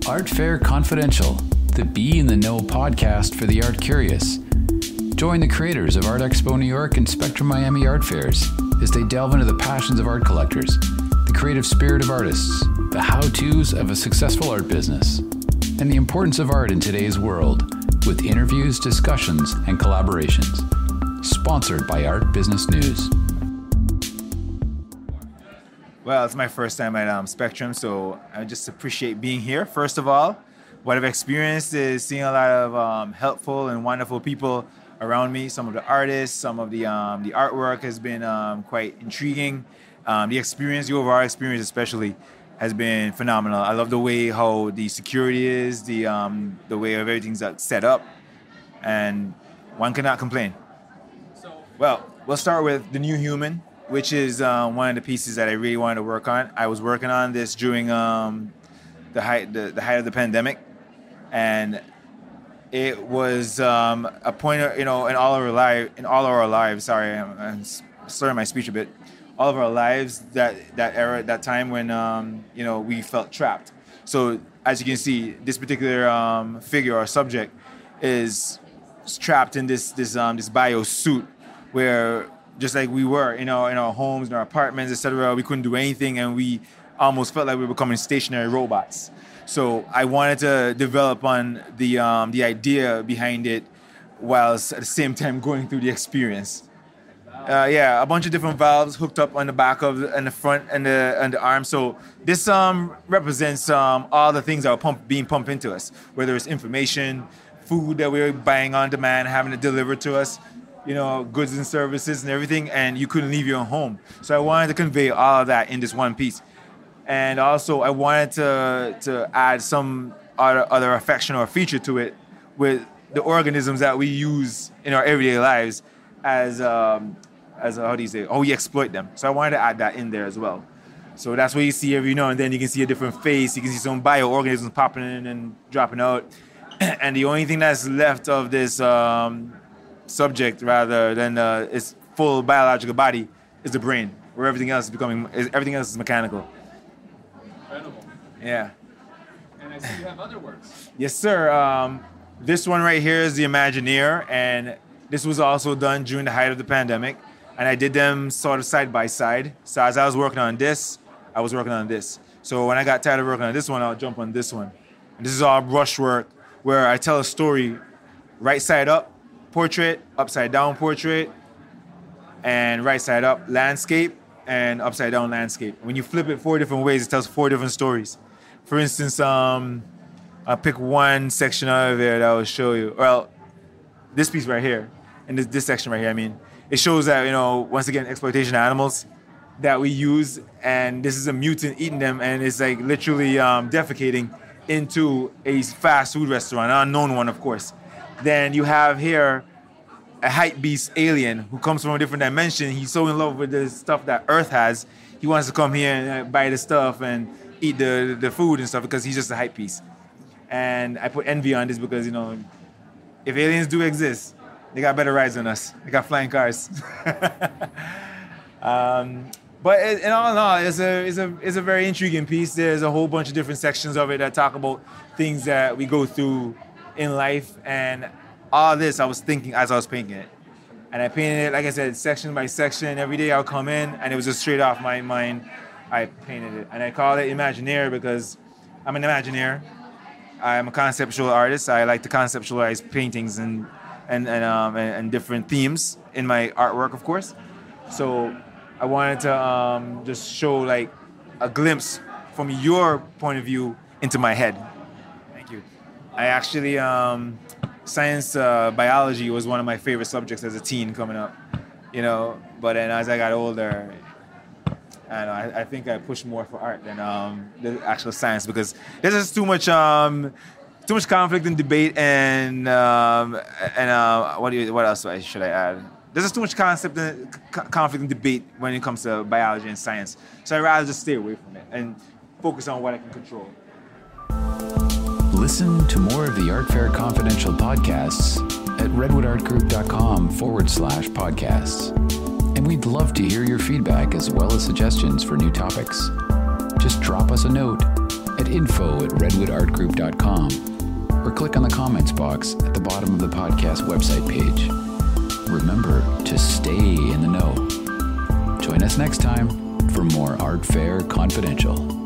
Art Fair Confidential, the Be in the Know podcast for the art curious. Join the creators of Art Expo New York and Spectrum Miami art fairs as they delve into the passions of art collectors, the creative spirit of artists, the how-tos of a successful art business, and the importance of art in today's world, with interviews, discussions, and collaborations. Sponsored by Art Business News. Well, it's my first time at Spectrum, so I just appreciate being here. First of all, what I've experienced is seeing a lot of helpful and wonderful people around me. Some of the artists, some of the artwork has been quite intriguing. The overall experience especially, has been phenomenal. I love the way how the security is, the way of everything's set up, and one cannot complain. Well, we'll start with The New Human, which is one of the pieces that I really wanted to work on. I was working on this during the height of the pandemic, and it was a point of, in all of our lives. Sorry, I'm slurring my speech a bit. All of our lives, that time when we felt trapped. So as you can see, this particular figure or subject is trapped in this bio suit, where just like we were in our homes, in our apartments, etc., we couldn't do anything, and we almost felt like we were becoming stationary robots. So I wanted to develop on the idea behind it, whilst at the same time going through the experience. A bunch of different valves hooked up on the back and the front and the arm. So this represents all the things that are being pumped into us, whether it's information, food that we're buying on demand, having it delivered to us, goods and services and everything, and you couldn't leave your home. So I wanted to convey all of that in this one piece. And also I wanted to add some other affection or feature to it with the organisms that we use in our everyday lives as how we exploit them. So I wanted to add that in there as well. So that's what you see every now and then. You can see a different face. You can see some bioorganisms popping in and dropping out. And the only thing that's left of this subject, rather than its full biological body, is the brain, where everything else is mechanical. Incredible. Yeah. And I see you have other works. Yes, sir. This one right here is the Imagineer, and this was also done during the height of the pandemic, and I did them sort of side by side. So as I was working on this, I was working on this. So when I got tired of working on this one, I'll jump on this one. And this is all brushwork, where I tell a story right side up, portrait, upside down portrait, and right side up landscape, and upside down landscape. When you flip it 4 different ways, it tells 4 different stories. For instance, I'll pick one section out of there that I will show you. Well, this piece right here, and this section right here, it shows that, once again, exploitation of animals that we use, and this is a mutant eating them, and it's like literally defecating into a fast food restaurant, an unknown one, of course. Then you have here a hype beast alien who comes from a different dimension. He's so in love with the stuff that Earth has, he wants to come here and buy the stuff and eat the food and stuff, because he's just a hype beast. And I put envy on this because, if aliens do exist, they got better rides than us. They got flying cars. But in all in all, it's a very intriguing piece. There's a whole bunch of different sections of it that talk about things that we go through in life. And all this I was thinking as I was painting it. And I painted it, like I said, section by section. Every day I'll come in, and it was just straight off my mind. I painted it. And I call it Imagineer because I'm an Imagineer. I'm a conceptual artist. I like to conceptualize paintings and different themes in my artwork, of course. So I wanted to just show like a glimpse from your point of view into my head. Thank you. I actually, science, biology was one of my favorite subjects as a teen coming up, but then as I got older, I think I pushed more for art than the actual science, because there's just too much conflict and debate, and what else should I add? There's just too much conflict and debate when it comes to biology and science. So I'd rather just stay away from it and focus on what I can control. Listen to more of the Art Fair Confidential podcasts at redwoodartgroup.com/podcasts. And we'd love to hear your feedback as well as suggestions for new topics. Just drop us a note at info@redwoodartgroup.com or click on the comments box at the bottom of the podcast website page. Remember to stay in the know. Join us next time for more Art Fair Confidential.